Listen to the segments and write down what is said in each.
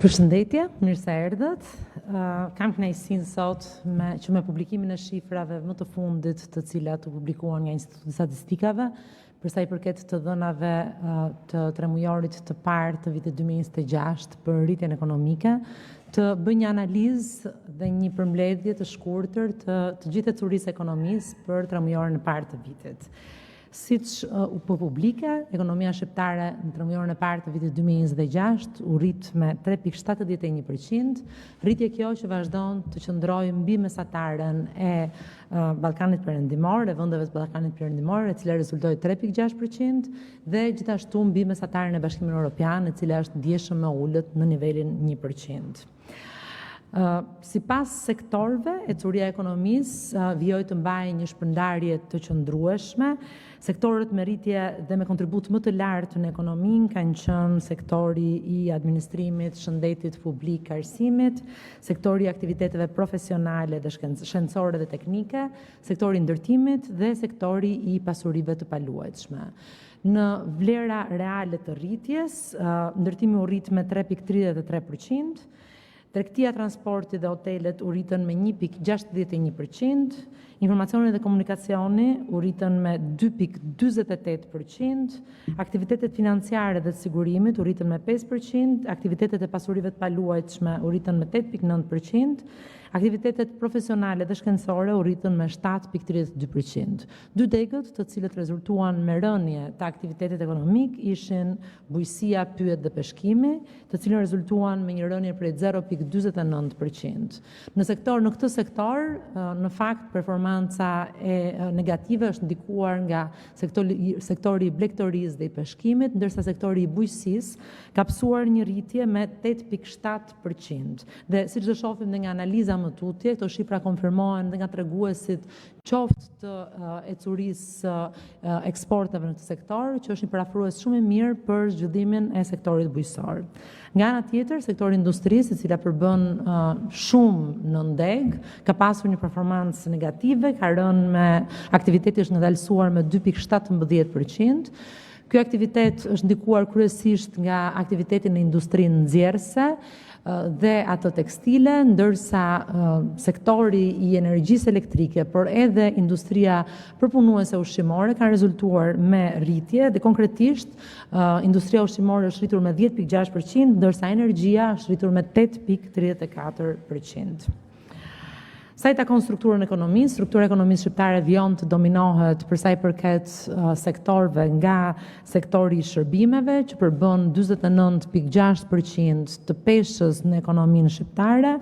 Përshëndetje, mirë se erdhët. Kam kënaqësinë sot që me publikimin e shifrave më të fundit, të cilat u publikuan nga Instituti Statistikave, për sa i përket të dhënave të tremujorit të parë të vitit 2026 për rritjen ekonomike, të bëj një analizë dhe një përmbledhje të shkurtër të gjithë ecurisë ekonomisë për tremujorin e parë të vitit. Siç u publike, ekonomia shqiptare në tremujorin e parë të vitit 2026 u rrit me 3.71%, rritje kjo që vazhdon të qëndrojë mbi mesataren e Ballkanit Perëndimor, e vendeve të Ballkanit Perëndimor, e cila rezultoi 3.6% dhe gjithashtu mbi mesataren e Bashkimit Evropian, e cila është ndjeshëm më ulët në nivelin 1%. Sipas sektorëve, ecuria e ekonomisë vijoi të mbajë një shpërndarje të qëndrueshme. Sektorët me rritje dhe me kontribut më të lartë në ekonominë kanë qenë sektori i administrimit, shëndetit publik, arsimit, sektori i aktiviteteve profesionale dhe shkencore dhe teknike, sektori i ndërtimit dhe sektori i pasurive të paluajtshme. Në vlera reale të rritjes, ndërtimi u rrit me 3.33%, tregtia, transporti dhe hotelet u rritën me 1.61%, informacioni dhe komunikacioni u rritën me 2.48%, aktivitetet financiare dhe të sigurimit u rritën me 5%, aktivitetet e pasurive të paluajtshme u rritën me 8.9%, aktivitetet profesionale dhe shkencore u rritën me 7.32%. Dy degët të cilët rezultuan me rënje të aktivitetit ekonomik ishin bujqësia, pyet dhe peshkimi, të cilën rezultuan me një rënje prej 0.49%. Në këtë sektor, në fakt, performanca negative është ndikuar nga sektori i blegtorisë dhe i peshkimit, ndërsa sektori i bujqësisë ka psuar një rritje me 8.7%. Dhe siç do shohim dhe nga analiza më tutje, këto shifra konfirmohen dhe nga treguesit qoftë të ecurisë eksporteve në këtë sektor, që është një parafrues shumë i mirë për zhvillimin e sektorit bujqësor. Nga ana tjetër, sektori industrisë, e cila përbën shumë në ndeg, ka pasur një performancë negative, ka rënë me aktiviteti është ndalësuar me 2.17%. Ky aktivitet është ndikuar kryesisht nga aktivitetin në industrinë nxjerrëse dhe ato tekstile, ndërsa sektori i energjisë elektrike, por edhe industria përpunuese ushqimore kanë rezultuar me rritje dhe konkretisht industria ushqimore është rritur me 10.6%, ndërsa energjia është rritur me 8.34%. Sa i takon strukturën e ekonomisë, struktura e ekonomisë shqiptare vijon të dominohet për sa i përket sektorëve nga sektori i shërbimeve, që përbën 49.6% të peshës në ekonominë shqiptare,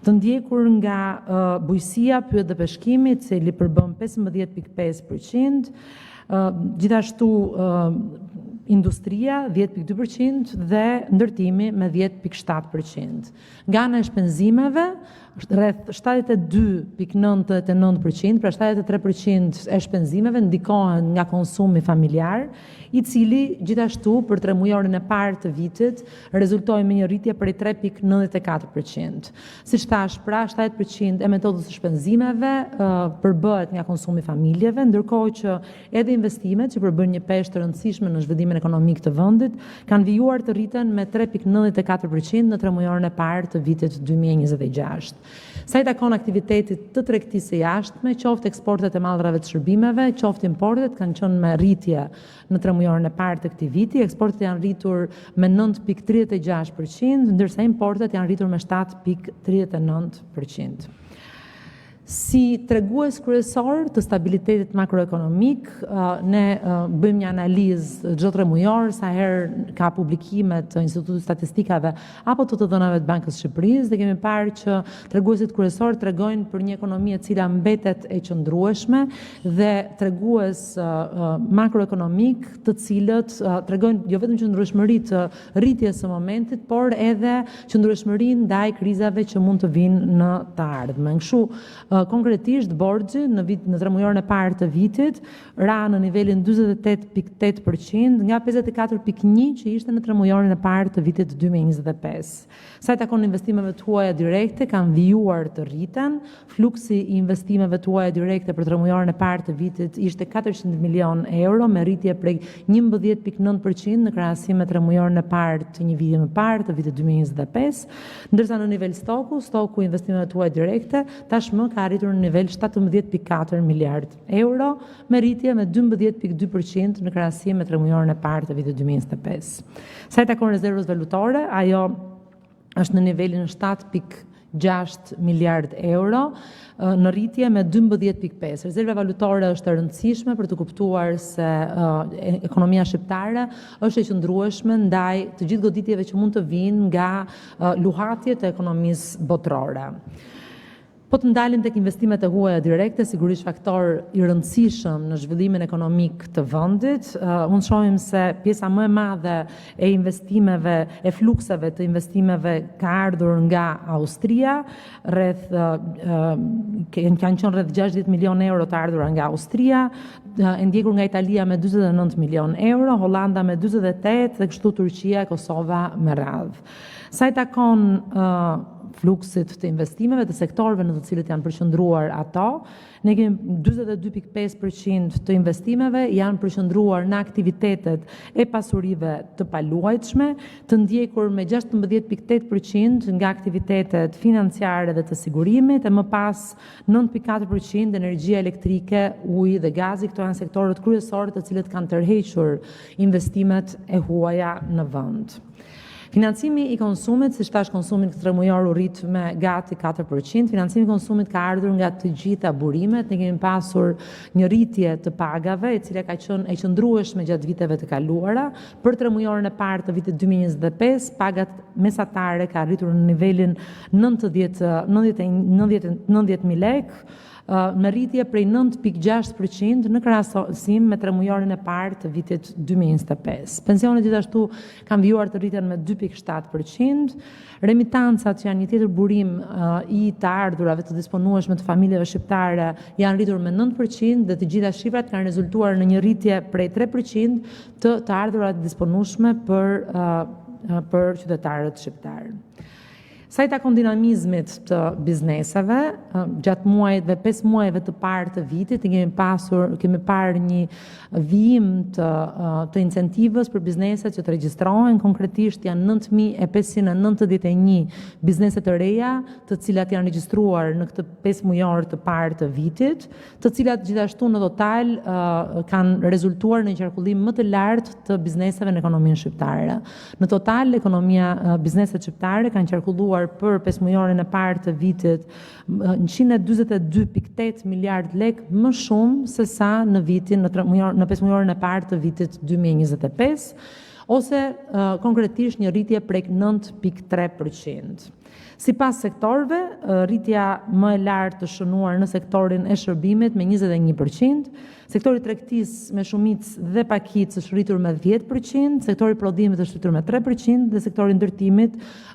të ndjekur nga bujqësia, pyet dhe peshkimi, i cili përbën 15.5%, gjithashtu industria 10.2% dhe ndërtimi me 10.7%. Nga ana e shpenzimeve, rreth 72.99%, pra 73% e shpenzimeve ndikohen nga konsumi familjar, i cili gjithashtu për tremujorin e parë të vitit rezultoi me një rritje prej 3.94%. Siç thash, pra 70% e metodës së shpenzimeve përbëhet nga konsumi familjeve, ndërkohë që edhe investimet që përbën një peshë të rëndësishme në zhvillimin ekonomik të vendit kanë vijuar të rriten me 3.94% në tremujorin e parë të vitit 2026. Sa i takon aktivitetit të tregtisë së jashtme, qoftë eksportet e mallrave të shërbimeve, qoftë importet, kanë qenë me rritje në tremujorin e parë të këtij viti. Eksportet janë rritur me 9.36%, ndërsa importet janë rritur me 7.39%. Si tregues kryesor të stabilitetit makroekonomik, ne bëjmë një analizë çdo tremujor, sa herë ka publikimet të Institutit Statistikave apo të dhënave të Bankës së Shqipërisë, dhe kemi parë që treguesit kryesor tregojnë për një ekonomi e cila mbetet e qëndrueshme dhe tregues makroekonomik të cilët tregojnë jo vetëm qëndrueshmëri të rritjes së momentit, por edhe qëndrueshmëri ndaj krizave që mund të vinë në të ardhmen. Kështu Konkretisht, borxhi në tremujorin e parë të vitit ra në nivelin 48.8% nga 54.1% që ishte në tremujorin e parë të vitit 2025. Sa i takon investimeve të huaja direkte, kanë vijuar të rriten. Fluksi i investimeve të huaja direkte për tremujorin e parë të vitit ishte 400 milion euro, me rritje prej 11.9% në krahasim me tremujorin e parë të një viti më parë të vitit 2025, ndërsa në nivel stoku investimeve të huaja direkte tashmë ka arritur në nivel 17.4 miliard euro, me rritje me 12.2% në krahasim me tremujorin e parë të vitit 2025. Sa i takon rezervës valutore, ajo është në nivelin 7.6 miliard euro, në rritje me 12.5%. Rezerva valutore është e rëndësishme për të kuptuar se ekonomia shqiptare është e qëndrueshme ndaj të gjithë goditjeve që mund të vinë nga luhatjet e ekonomisë botërore. Po të ndalim tek investimet e huaja direkte, sigurisht faktor i rëndësishëm në zhvillimin ekonomik të vendit. Mund shohim se pjesa më e madhe e investimeve, e flukseve të investimeve ka ardhur nga Austria, kanë qenë rreth 60 milion euro të ardhura nga Austria, e ndjekur nga Italia me 49 milion euro, Hollanda me 48 dhe kështu Turqia, Kosova me radhë. Sa i takon fluksit të investimeve të sektorëve në të cilët janë përqendruar ato, ne kemi 42.5% të investimeve janë përqendruar në aktivitetet e pasurive të paluajtshme, të ndjekur me 16.8% nga aktivitetet financiare dhe të sigurimit, e më pas 9.4% energjia elektrike, uji dhe gazi. Këto janë sektorët kryesorë të cilët kanë tërhequr investimet e huaja në vend. Financimi i konsumit, siç thash, konsumi këtë tremujor u rrit me gati 4%. Financimi i konsumit ka ardhur nga të gjitha burimet. Ne kemi pasur një rritje të pagave, e cila ka qenë e qëndrueshme gjatë viteve të kaluara. Për tremujorin e parë të vitit 2025, pagat mesatare ka arritur në nivelin 90.000 lekë, me rritje prej 9.6% në krahasim me tremujorin e parë të vitit 2025. Pensionet gjithashtu kanë vijuar të rriten me 2.7%. Remitancat, që janë një tjetër burim i të ardhurave të disponueshme të familjeve shqiptare, janë rritur me 9% dhe të gjitha shifrat kanë rezultuar në një rritje prej 3% të ardhurat disponueshme për qytetarët shqiptarë. Sa i takon dinamizmit të bizneseve, gjatë muajve, 5 muajve të parë të vitit, kemi parë një vijim të incentivës për bizneset që të regjistrohen. Konkretisht janë 9.591 bizneset të reja, të cilat janë regjistruar në këtë 5 mujor të parë të vitit, të cilat gjithashtu në total kanë rezultuar në një qarkullim më të lartë të bizneseve në ekonominë shqiptare. Në total, bizneset shqiptare kanë qarkulluar për 5 mujorin e parë të vitit 142.8 miliard lek më shumë se sa në 5 mujorin e parë të vitit 2025, ose konkretisht një rritje prek 9.3%. Sipas sektorëve, rritja më e lartë të shënuar në sektorin e shërbimit me 21%, sektori tregtisë me shumicë dhe pakicë është rritur me 10%, sektori prodhimit është rritur me 3% dhe sektori ndërtimit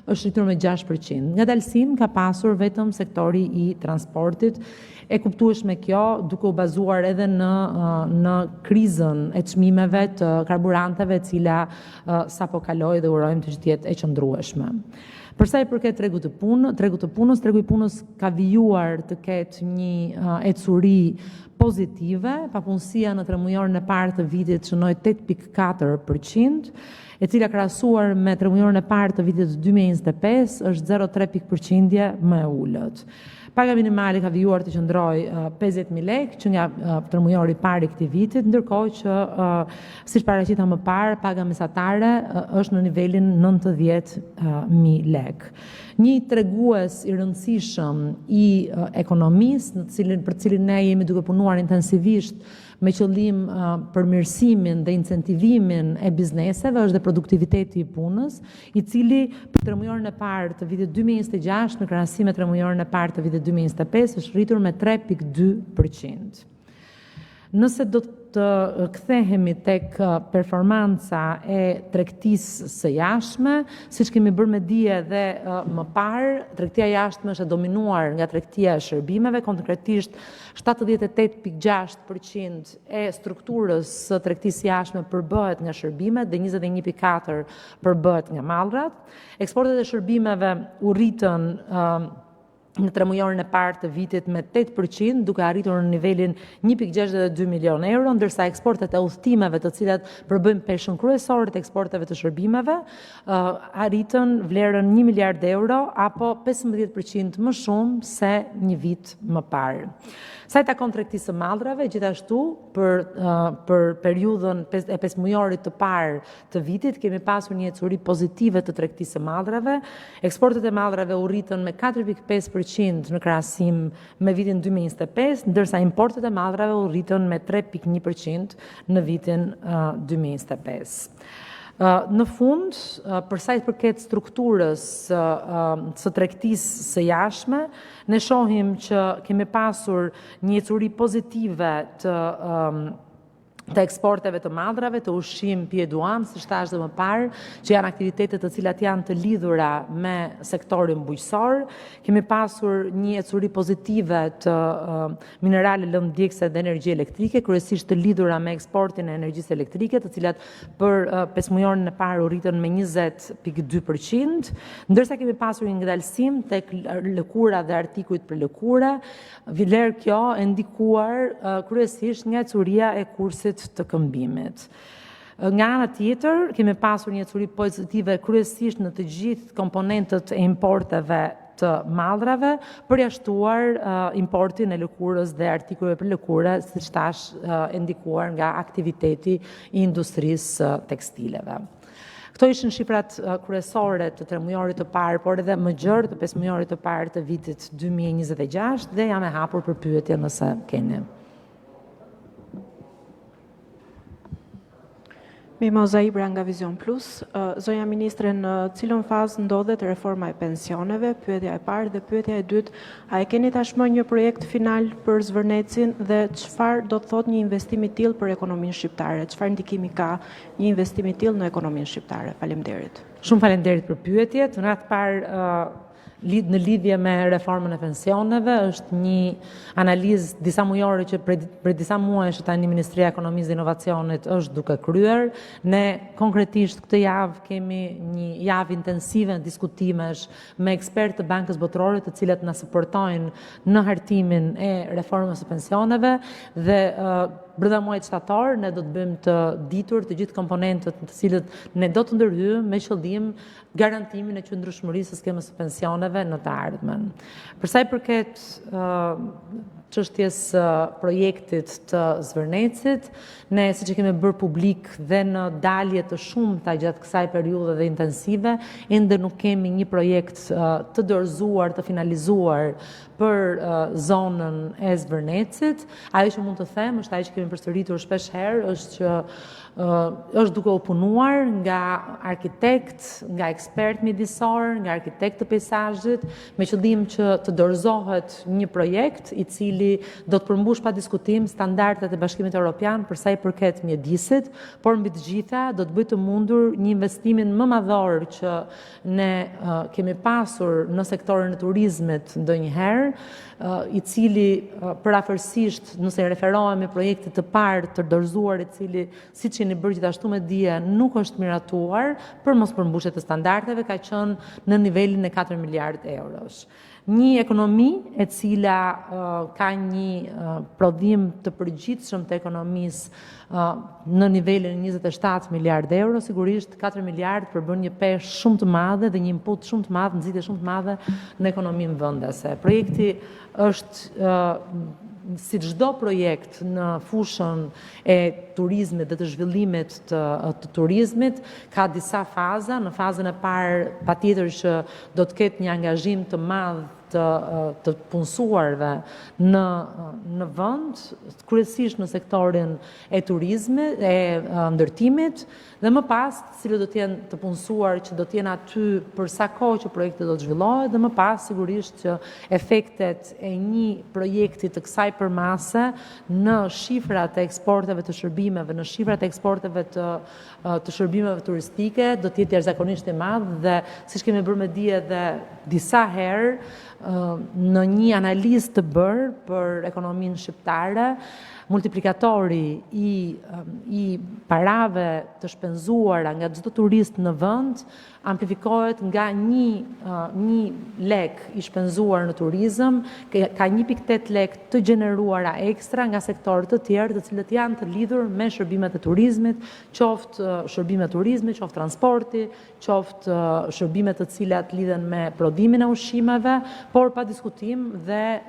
është rritur me 6%. Ngadalësim ka pasur vetëm sektori i transportit, e kuptueshme kjo duke u bazuar edhe në krizën e çmimeve të karburanteve, e cila sapo kaloi dhe urojmë të jetë e qëndrueshme. Përsa i përket tregu i punës ka vijuar të ketë një ecuri pozitive, papunësia në tremujorin e parë të vitit shënoi 8.4%, e cila krahasuar me tremujorin e parë të vitit 2025 është 0.3% më e ulët. Paga minimale ka vijuar të qëndroj 50.000 lekë që nga tremujori parë i këtij vitit, ndërkohë që siç paraqita më parë, paga mesatare është në nivelin 90.000 lekë. Një tregues i rëndësishëm i ekonomisë, për cilin ne jemi duke punuar intensivisht me qëllim përmirësimin dhe incentivimin e bizneseve, është dhe produktiviteti i punës, i cili për tremujorin e parë të vitit 2026 në krahasim me tremujorin e parë të vitit 2025 është rritur me 3.2%. Nëse do të të kthehemi tek performanca e tregtisë së jashtme, siç kemi bërë me dije dhe më parë, tregtia jashtme është dominuar nga tregtia e shërbimeve, konkretisht 78.6% e strukturës së tregtisë jashtme përbëhet nga shërbimet dhe 21.4% përbëhet nga mallrat. Eksportet e shërbimeve u rritën në tremujorin e parë të vitit me 8%, duke arritur në nivelin 1.62 milion euro, ndërsa eksportet e udhëtimeve, të cilat përbëjnë peshën kryesore të eksporteve të shërbimeve, arritën vlerën 1 miliard euro, apo 15% më shumë se një vit më parë. Sa i takon tregtisë së mallrave, gjithashtu për periudhën e 5 mujorit të parë të vitit, kemi pasur një ecuri pozitive të tregtisë së mallrave. Eksportet e mallrave u rritën me 4.5% në krahasim me vitin 2025, ndërsa importet e mallrave u rritën me 3.1% në vitin 2025. Në fund, për sa i përket strukturës së tregtisë së jashtme, ne shohim që kemi pasur një ecuri pozitive të eksporteve të mallrave, të ushqim, pije, duam, siç thash dhe më parë, që janë aktivitetet të cilat janë të lidhura me sektorin bujqësor. Kemi pasur një ecuri pozitive të minerale lëndëdjegëse dhe energji elektrike, kryesisht të lidhura me eksportin e energjisë elektrike, të cilat për 5 mujorin e parë u rritën me 20.2%, ndërsa kemi pasur një ngadalësim tek lëkura dhe artikujt për lëkura, vlerë kjo e ndikuar kryesisht nga ecuria e kursit të këmbimit. Nga ana tjetër, kemi pasur një ecuri pozitive kryesisht në të gjithë komponentët e importeve të mallrave, përjashtuar importin e lëkurës dhe artikujve për lëkure, siç thash, e ndikuar nga aktiviteti i industrisë tekstileve. Këto ishin shifrat kryesore të tremujorit të parë, por edhe më gjerë të 5 mujorit të parë të vitit 2026, dhe jam e hapur për pyetje nëse keni. Mimoza Ibra nga Vision Plus. Zonja Ministre, në cilën fazë ndodhet reforma e pensioneve, pyetja e parë, dhe pyetja e dytë, a e keni tashmë një projekt final për Zvërnecin dhe çfarë do të thotë një investim i tillë për ekonominë shqiptare? Çfarë ndikimi ka një investim i tillë në ekonominë shqiptare? Faleminderit. Shumë faleminderit për pyetjet. Në radhë parë, në lidhje me reformën e pensioneve, është një analizë disa mujore që për disa muajsh tani Ministria e Ekonomisë dhe Inovacionit është duke kryer. Ne konkretisht këtë javë kemi një javë intensive diskutimesh me ekspertë të Bankës Botërore, të cilët na suportojnë në hartimin e reformës së pensioneve, dhe brenda muajit shtator ne do të bëjmë të ditur të gjithë komponentët të cilët ne do të ndërhyjmë me qëllim garantimin e qëndrueshmërisë së skemës së pensioneve në të ardhmen. Për sa i përket çështjes projektit të Zvërnecit, ne siç e kemi bërë publik dhe në dalje të shumta gjatë kësaj periudhe dhe intensive, ende nuk kemi një projekt të dorëzuar, të finalizuar për zonën e Zvërnecit. Ajo që mund të them, është ajo që kemi përsëritur shpesh herë, është që është duke u punuar nga arkitekt, nga ekspert mjedisor, nga arkitekt të peizazhit, me qëllim që të dorëzohet një projekt i cili do të përmbush pa diskutim standardet e Bashkimit Evropian për sa i përket mjedisit, por mbi të gjitha do të bëjë të mundur një investimin më madhor që ne kemi pasur në sektorin e turizmit ndonjëherë, i cili parafërsisht, nëse referohemi projektit të parë të dorëzuar, i cili siç jeni bërë gjithashtu me dije, nuk është miratuar për mos përmbushje të standardeve, ka qenë në nivelin e 4 miliard eurosh. Një ekonomi e cila ka një prodhim të përgjithshëm të ekonomisë në nivelin 27 miliard euro, sigurisht 4 miliard përbën një peshë shumë të madhe dhe një input shumë të madhe, nxitje shumë të madhe në ekonominë vendase. Projekti është si çdo projekt në fushën e turizmit dhe të zhvillimit të turizmit, ka disa faza. Në fazën e parë, patjetër që do të ketë një angazhim të madh të punësuarve në vend, kryesisht në sektorin e turizmit, e ndërtimit, dhe më pas, cilët do të jenë të punësuar që do të jenë aty për sa kohë që projekti do të zhvillohet, dhe më pas sigurisht që efektet e një projekti të kësaj përmase në shifrat e eksporteve të shërbimeve, në shifrat e eksporteve të shërbimeve turistike, do të jetë jashtëzakonisht i madh dhe siç kemi bërë me dije edhe disa herë në një analizë të bërë për ekonominë shqiptare, multiplikatori i parave të shpenzuara nga çdo turist në vend amplifikohet nga një lek i shpenzuar në turizëm, ka 1.8 lek të gjeneruara ekstra nga sektorët të tjerë, të cilët janë të lidhur me shërbimet e turizmit, qoftë shërbimet e turizmit, qoftë transporti, qoftë shërbimet të cilat lidhen me prodhimin e ushqimeve, por pa diskutim dhe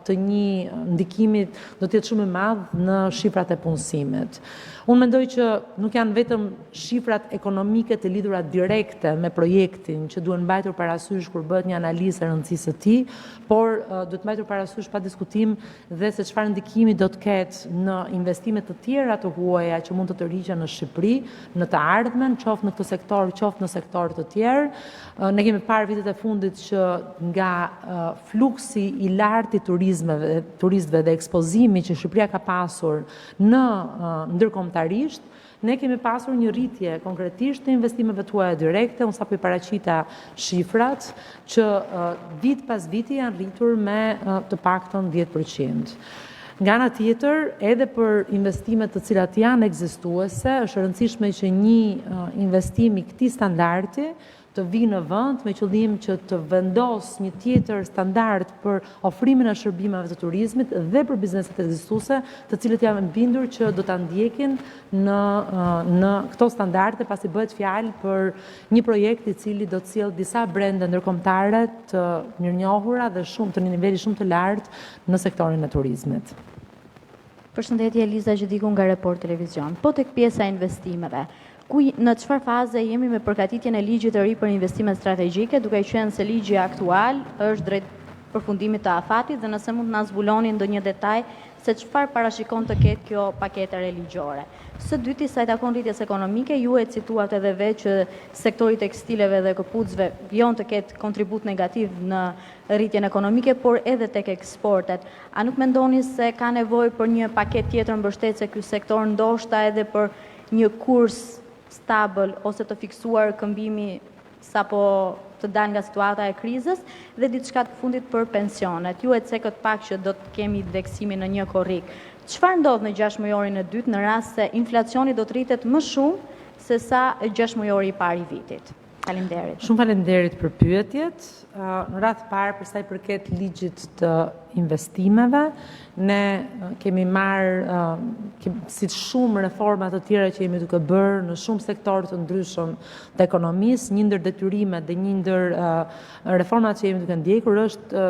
të një ndikimit do të jetë shumë i madh në shifrat e punësimit. Unë mendoj që nuk janë vetëm shifrat ekonomike të lidhura direkte me projektin që duhen mbajtur parasysh kur bëhet një analizë e rëndësisë së tij, por duhet mbajtur parasysh pa diskutim dhe se çfarë ndikimi do të ketë në investime të tjera të huaja që mund të tërhiqen në Shqipëri në të ardhmen, qoftë në këtë sektor, qoftë në sektorë të tjerë. Ne kemi parë vitet e fundit që nga fluksi i lartë i turistëve dhe ekspozimi që Shqipëria ka pasur në ndërkombëtarisht, ne kemi pasur një rritje konkretisht të investimeve tuaja direkte, unë sapo i paraqita shifrat që vit pas viti janë rritur me të paktën 10%. Nga ana tjetër, edhe për investimet të cilat janë ekzistuese, është e rëndësishme që një investim i këtij standardi të vinë në vend me qëllim që të vendos një tjetër standard për ofrimin e shërbimeve të turizmit dhe për bizneset ekzistuese, të cilët janë bindur që do ta ndjekin në këto standarde pasi bëhet fjalë për një projekt i cili do të sjellë disa brende ndërkombëtare të mirënjohura dhe shumë të një niveli shumë të lartë në sektorin e turizmit. Përshëndetje, Eliza Gjediku nga Report Televizion. Po tek pjesa e investimeve, në çfarë faze jemi me përgatitjen e ligjit të ri për investimet strategjike, duke qenë se ligji aktual është drejt përfundimit të afatit dhe nëse mund të na zbuloni ndonjë detaj se çfarë parashikon të ketë kjo paketë religjore. Së dyti, sa i takon rritjes ekonomike, ju e cituat edhe vetë që sektori tekstileve dhe këpucëve vjen të ketë kontribut negativ në rritjen ekonomike, por edhe tek eksportet. A nuk mendoni se ka nevojë për një paketë tjetër mbështetëse ky sektor, ndoshta edhe për një kurs stabil ose të fiksuar këmbimi sapo të dalë nga situata e krizës dhe diçka të fundit për pensionet. Ju e cekët pak që do të kemi indeksimin në një korrik. Çfarë ndodh në 6 mujorin e dytë në rast se inflacioni do të rritet më shumë se sa 6 mujori i parë i vitit? Faleminderit. Shumë faleminderit për pyetjet. Në radhë të parë për sa i përket ligjit të investimeve, ne kemi marrë si shumë reforma të tjera që jemi duke bërë në shumë sektorë të ndryshëm të ekonomisë, një ndër detyrimet dhe një ndër reformat që jemi duke ndjekur është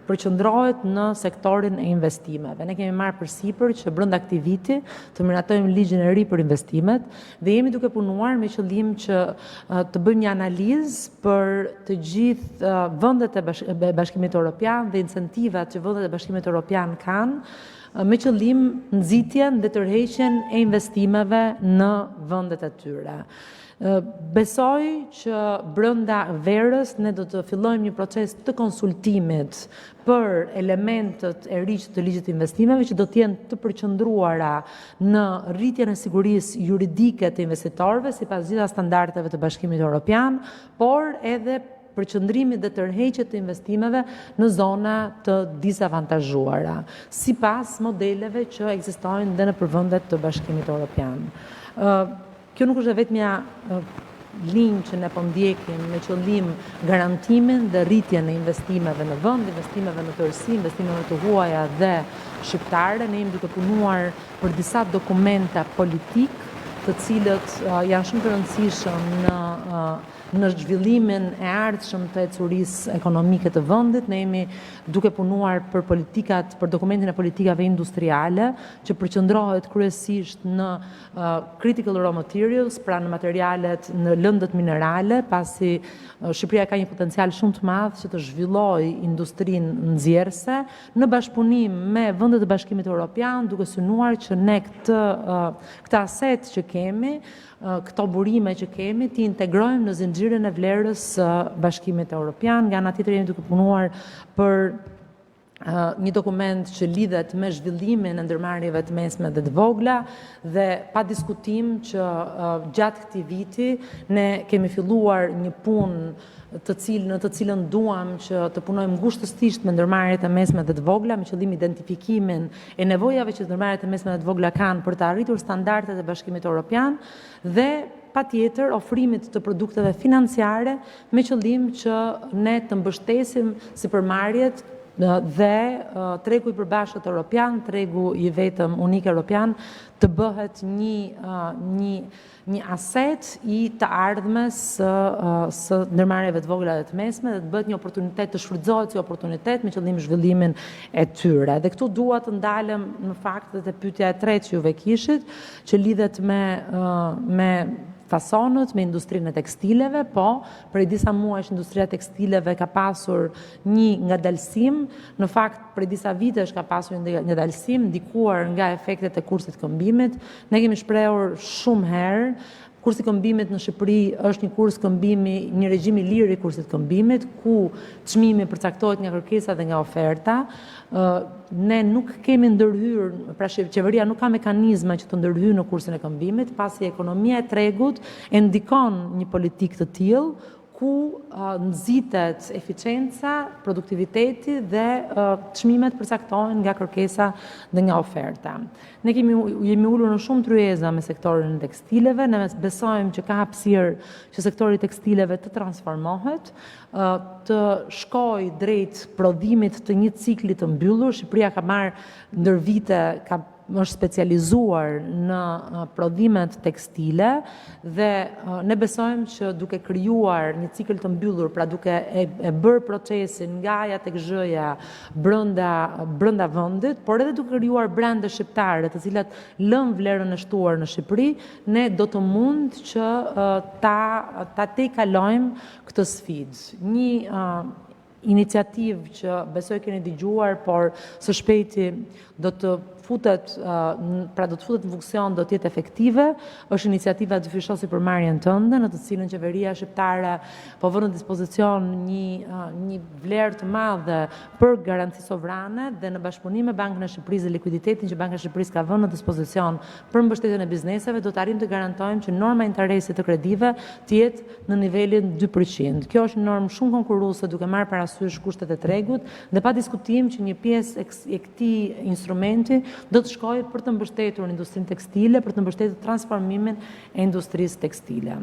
përqendrohet në sektorin e investimeve. Ne kemi marrë përsipër që brenda këtij viti të miratojmë ligjin e ri për investimet dhe jemi duke punuar me qëllim që të bëjmë një analizë për të gjithë vendet e Bashkimit Evropian dhe incentivat që vendet e Bashkimit Evropian kanë me qëllim nxitjen dhe tërheqjen e investimeve në vendet e tyre. Besoj që brenda verës ne do të fillojmë një proces të konsultimit për elementet e ri të ligjit të investimeve që do të jenë të përqendruara në rritjen e sigurisë juridike të investitorëve sipas gjitha standardeve të Bashkimit Evropian, por edhe përqendrimit dhe tërheqjet të investimeve në zona të disavantazhuara, sipas modeleve që ekzistojnë dhe në vendet të Bashkimit Evropian. Kjo nuk është vetëm linjë që ne po ndjekim me qëllim garantimin dhe rritjen e investimeve në vend, investimeve në tërësi, investimeve të huaja dhe shqiptare. Ne jemi duke punuar për disa dokumenta politik, të cilët janë shumë të rëndësishëm në zhvillimin e ardhshëm të ecurisë ekonomike të vendit. Ne jemi duke punuar për dokumentin e politikave industriale, që përqendrohet kryesisht në critical raw materials, pra në materialet, në lëndët minerale, pasi Shqipëria ka një potencial shumë të madh që të zhvillojë industrinë nxjerrëse në bashkëpunim me vendet e Bashkimit Evropian, duke synuar që ne këtë aset që kemi, këto burime që kemi, ti integrojmë në zinxhirin e vlerës së Bashkimit Evropian. Nga ana tjetër jemi duke punuar për një dokument që lidhet me zhvillimin e ndërmarrjeve të mesme dhe të vogla, dhe pa diskutim që gjatë këtij viti ne kemi filluar një punë në të cilën duam që të punojmë ngushtësisht me ndërmarrjet e mesme dhe të vogla, me qëllim identifikimin e nevojave që ndërmarrjet e mesme dhe të vogla kanë për të arritur standardet e Bashkimit Evropian, dhe patjetër ofrimit të produkteve financiare me qëllim që ne të mbështesim sipërmarrjet dhe tregu i përbashkët Europian, tregu i vetëm unik Europian, të bëhet një aset i të ardhmes së ndërmarrjeve të vogla dhe të mesme, dhe të bëhet një oportunitet, të shfrytëzohet si oportunitet me qëllim zhvillimin e tyre. Dhe këtu dua të ndalem në fakt dhe te pyetja e tretë që juve kishit, që lidhet me fasonët, me industrinë e tekstileve, po, prej disa muajsh industria e tekstileve ka pasur një ngadalësim, në fakt prej disa vitesh ka pasur një ngadalësim ndikuar nga efektet e kursit këmbimit. Ne kemi shprehur shumë herë, kursi këmbimit në Shqipëri është një kurs këmbimi, një regjim i lirë i kursit këmbimit, ku çmimi përcaktohet nga kërkesa dhe nga oferta. Ne nuk kemi ndërhyrë, pra qeveria nuk ka mekanizma që të ndërhyjë në kursin e këmbimit, pasi ekonomia e tregut e ndikon një politikë të tillë ku nxitet eficienca, produktiviteti dhe çmimet përcaktohen nga kërkesa dhe nga oferta. Ne jemi ulur në shumë tryeza me sektorin e tekstileve, ne besojmë që ka hapësirë që sektori i tekstileve të transformohet, të shkojë drejt prodhimit të një cikli të mbyllur. Shqipëria ka marrë ndër vite, është specializuar në prodhimet tekstile, dhe ne besojmë që duke krijuar një cikël të mbyllur, pra duke e bërë procesin nga A-ja tek Z-ja brenda vendit, por edhe duke krijuar brende shqiptare, të cilat lën vlerën e shtuar në Shqipëri, ne do të mund që ta tejkalojmë këtë sfidë. Një iniciativë që besoj keni dëgjuar, por së shpejti do të futet në funksion, do të jetë efektive, është iniciativa Dyfisho sipërmarrjen tënde, në të cilën qeveria shqiptare po vën në dispozicion një vlerë të madhe për garanci sovrane, dhe në bashkëpunim me Bankën e Shqipërisë dhe likuiditetin që Banka e Shqipërisë ka vënë në dispozicion për mbështetjen e bizneseve, do të arrijmë të garantojmë që norma e interesit të kredive të jetë në nivelin 2%. Kjo është një normë shumë konkurruese, duke marrë parasysh kushtet e tregut, dhe pa diskutim që një pjesë e këtij instrumenti do të shkojë për të mbështetur industrinë tekstile, për të mbështetur transformimin e industrisë tekstile.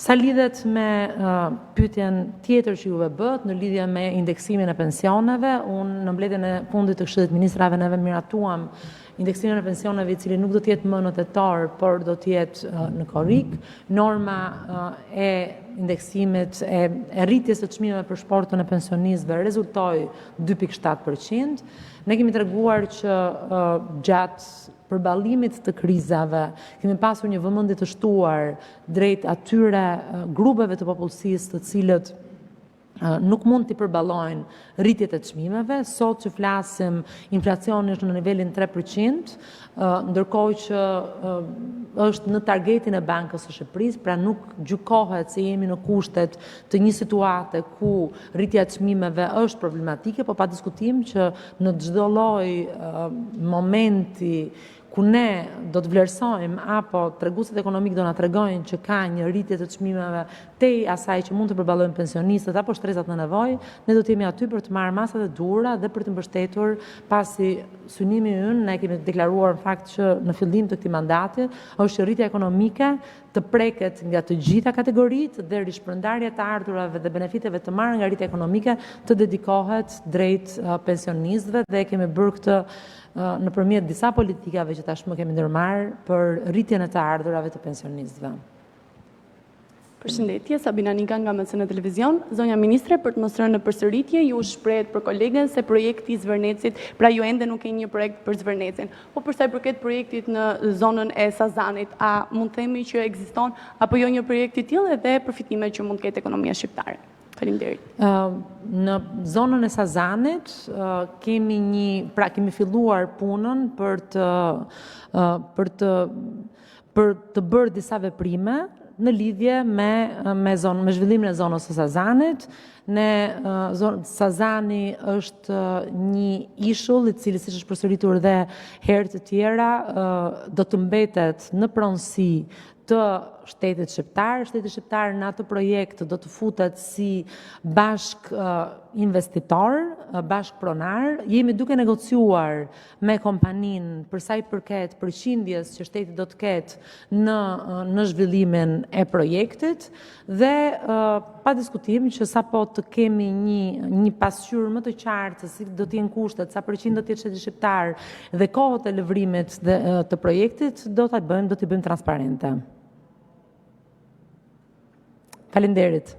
Sa lidhet me pyetjen tjetër që juve bët, në lidhje me indeksimin e pensioneve, unë në mbledhjen e fundit të Këshillit të Ministrave neve miratuam indeksimin e pensioneve, i cili nuk do të jetë më në tetor, por do të jetë në korrik. Norma e indeksimit e rritjes së çmimeve për shportën e pensionistëve rezultoi 2.7%. Ne kemi treguar që gjatë përballimit të krizave kemi pasur një vëmendje të shtuar drejt atyre grupeve të popullsisë të cilët nuk mund t'i përballojnë rritjet e çmimeve. Sot që flasim, inflacioni është në nivelin 3%, ndërkohë që është në targetin e Bankës së Shqipërisë, pra nuk gjykohet se jemi në kushtet të një situate ku rritja e çmimeve është problematike, po pa diskutim që në çdo lloj momenti ku ne do të vlerësojmë apo treguesit ekonomik do na tregojnë që ka një rritje të çmimeve tej asaj që mund të përballojnë pensionistët apo shtresat në nevojë, ne do të jemi aty për të marrë masat e duhura dhe për të mbështetur, pasi synimi ynë, ne kemi deklaruar në fakt që në fillim të këtij mandati është që rritja ekonomike të preket nga të gjitha kategoritë dhe rishpërndarja të ardhurave dhe benefiteve të marrë nga rritja ekonomike të dedikohet drejt pensionistëve, dhe kemi bërë këtë nëpërmjet disa politikave që tashmë kemi ndërmarrë për rritjen e të ardhurave të pensionistëve. Përshëndetje, Sabina Nika nga MCN Televizion. Zonja Ministre, për të mos rënë në përsëritje, ju shprehet për kolegen se projekti i Zvërnecit, pra ju ende nuk e një projekt për Zvërnecin. Po për sa i përket projektit në zonën e Sazanit, a mund të themi që ekziston apo jo një projekt i tillë dhe përfitimet që mund të ketë ekonomia shqiptare? Faleminderit. Në zonën e Sazanit kemi filluar punën për të bërë disa veprime në lidhje me zhvillimin e zonës së Sazanit. Sazani është një ishull i cili, siç është përsëritur dhe herë të tjera, do të mbetet në pronësi të shtetit shqiptar. Shteti shqiptar në atë projekt do të futet si bashk investitor, bashk pronar. Jemi duke negociuar me kompaninë për sa i përket përqindjes që shteti do të ketë në zhvillimin e projektit dhe pa diskutim që sapo të kemi një pasqyrë më të qartë se si do të jenë kushtet, sa përqind do të jetë shteti shqiptar dhe kohët e lëvrimit të projektit, do t'i bëjmë transparente. Faleminderit.